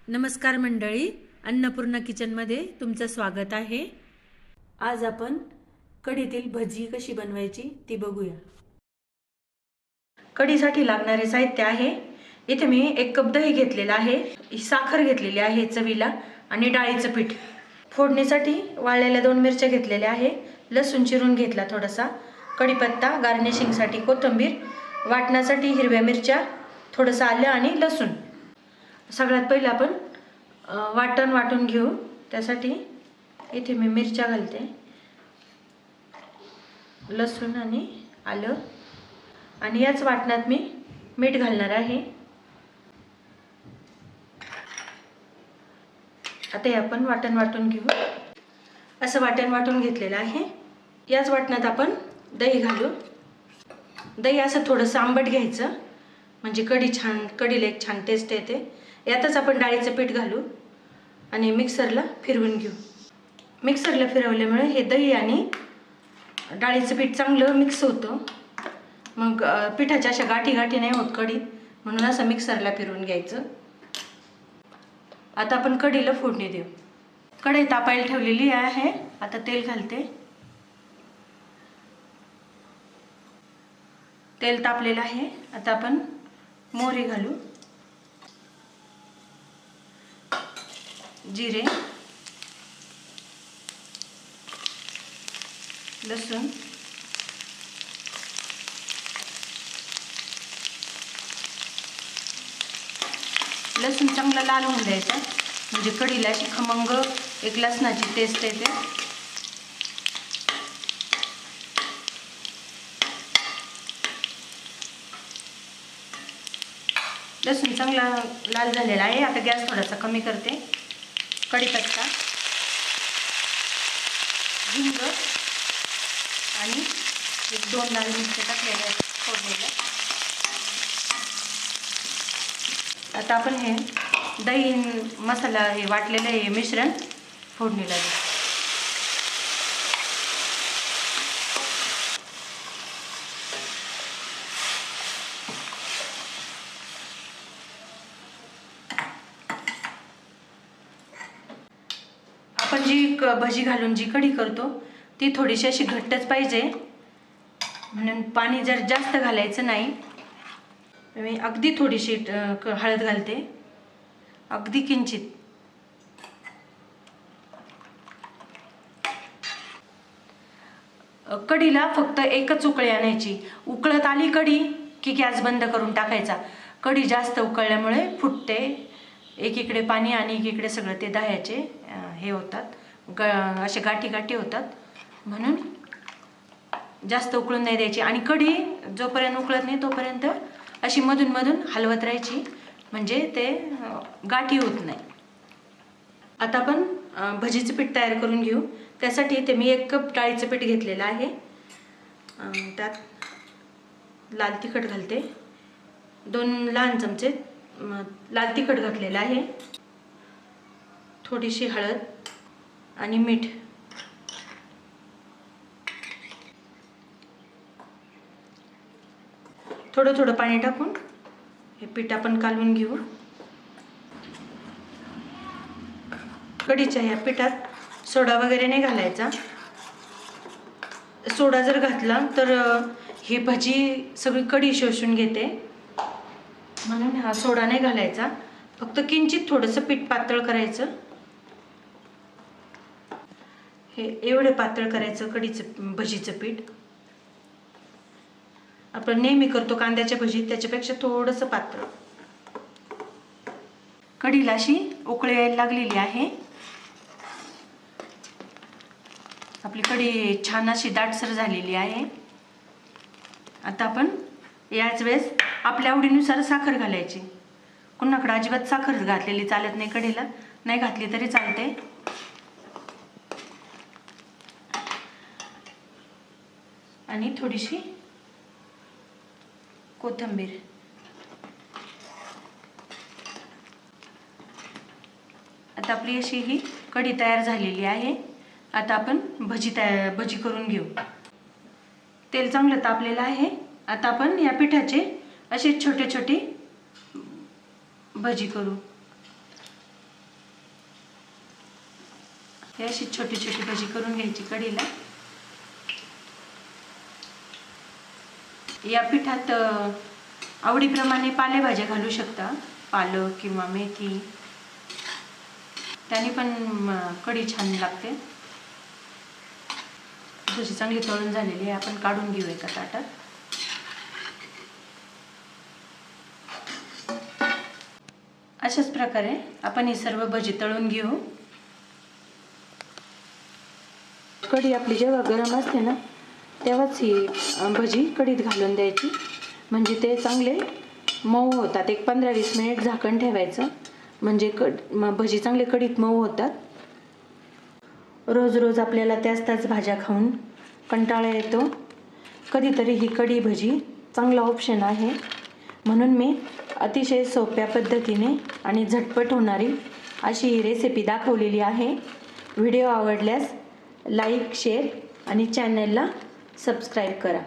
नमस्कार मंडळी, अन्नपूर्णा किचनमध्ये तुमचं स्वागत आहे। आज आपण कढीतील भजी कशी बनवायची ती बघूया। कढीसाठी लागणारे साहित्य आहे, इथे मी 1 कप दही घेतलेला आहे, साखर घेतलेली आहे चवीला आणि डाळीचं पीठ। फोडणीसाठी वाळलेल्या 2 मिरच्या घेतलेल्या आहे, लसूण चिरून घेतला थोडासा, कढीपत्ता, गार्निशिंगसाठी कोथिंबीर, वाटण्यासाठी हिरव्या मिरच्या, थोडंसं आलं आणि लसूण। सगळ्यात पहिलं आपण वाटण वाटून घेऊ। त्यासाठी इथे मी मिरच्या घालते, लसूण आणि आलं, आणि याच वाटणात मी मीठ घालणार आहे। आता हे आपण वाटण वाटून घेऊ। असं वाटण वाटून घेतलेलं आहे। याच वाटणात आपण दही घालू। दही असं थोडंसं आंबट घ्यायचं, म्हणजे कढीला एक छान टेस्ट येते। यातच आपण डाळीचं पीठ घालू आणि मिक्सरला फिरवून घेऊ। मिक्सरला फिरवल्यामुळे हे दही आणि डाळीचं पीठ चांगलं मिक्स होतं, मग पिठाच्या अशा गाठी गाठी नाही होत कढीत, म्हणून असं मिक्सरला फिरवून घ्यायचं। आता आपण कढीला फोडणी देऊ। कढई तापायला ठेवलेली आहे, आता तेल घालते। तेल तापलेलं आहे, आता आपण मोहरी घालू, जिरे, लसूण, लसूण चांगला लाल होऊन द्यायचा, म्हणजे कढीला अशी खमंग एक लसणाची टेस्ट येते। लसूण चांगला लाल झालेला आहे, आता गॅस थोडासा कमी करते। कढीपत्ता, हिंग आणि 1-2 लाल मिरच्या टाकलेल्या आहेत फोडणीला। आता आपण हे दही मसाला हे वाटलेलं हे मिश्रण फोडणीला देऊ। आपण जी भजी घालून जी कढी करतो ती थोडीशी अशी घट्टच पाहिजे, म्हणून पाणी जर जास्त घालायचं नाही। मी अगदी थोडीशी हळद घालते, अगदी किंचित। कढीला फक्त एकच उकळी आणायची, उकळत आली कढी की गॅस बंद करून टाकायचा। कढी जास्त उकळल्यामुळे फुटते, एकीकडे पाणी आणि एकीकडे सगळं ते दह्याचे हे होतात, असे गाठी गाठी होतात, म्हणून जास्त उकळून नाही द्यायची। आणि कढी जोपर्यंत उकळत नाही तोपर्यंत अशी मधून मधून हलवत राहायची, म्हणजे ते गाठी होत नाही। आता आपण भजीचं पीठ तयार करून घेऊ। त्यासाठी इथे मी 1 कप डाळीचं पीठ घेतलेलं आहे, त्यात लाल तिखट घालते, 2 लहान चमचे लाल तिखट घातलेलं आहे, थोडीशी हळद आणि मीठ, थोडं थोडं पाणी टाकून हे पीठ आपण कालवून घेऊ। कढीच्या ह्या पिठात सोडा वगैरे नाही घालायचा, सोडा जर घातला तर ही भजी सगळी कढी शोषून घेते, म्हणून हा सोडा नाही घालायचा। फक्त किंचित थोडंसं पीठ पातळ करायचं, हे एवढं पातळ करायचं कढीचं भजीचं पीठ। आपण नेहमी करतो कांद्याच्या भजीत त्याच्यापेक्षा थोडंसं पातळ। कढीला अशी उकळी यायला लागलेली आहे, आपली कढी छान अशी दाटसर झालेली आहे। आता आपण याच वेळेस आपल्या आवडीनुसार साखर घालायची। कुणाकडे अजिबात साखर घातलेली चालत नाही कढीला, नाही घातली तरी चालते। आणि थोडीशी कोथिंबीर। आता आपली अशी ही कढी तयार झालेली आहे। आता आपण भजी करून घेऊ। तेल चांगलं तापलेलं आहे, आता आपण या पिठाचे असे छोटे छोटे भजी करू। हे अशी छोटी छोटी भजी करून घ्यायची कढीला. या पिठात आवडीप्रमाणे पालेभाज्या घालू शकता, पालक किंवा मेथी, त्याने पण कढी छान लागते. भजी चांगली तळून झालेली आहे, आपण काढून घेऊ एका ताटात. अशाच प्रकारे आपण ही सर्व भजी तळून घेऊ. कढी आपली जेव्हा गरम असते ना तेव्हाच ही भजी कढीत घालून द्यायची, म्हणजे ते चांगले मऊ होतात. एक 15-20 मिनिट झाकण ठेवायचं, म्हणजे भजी चांगले कढीत मऊ होतात. रोज रोज आपल्याला त्याच भाज्या खाऊन कंटाळा येतो. कधीतरी ही कढी भजी चांगला ऑप्शन आहे, म्हणून मी अतिशय सोप्या पद्धतीने आणि झटपट होणारी अशी ही रेसिपी दाखवलेली आहे. व्हिडिओ आवडल्यास लाईक, शेअर आणि चॅनलला सबस्क्राईब करा.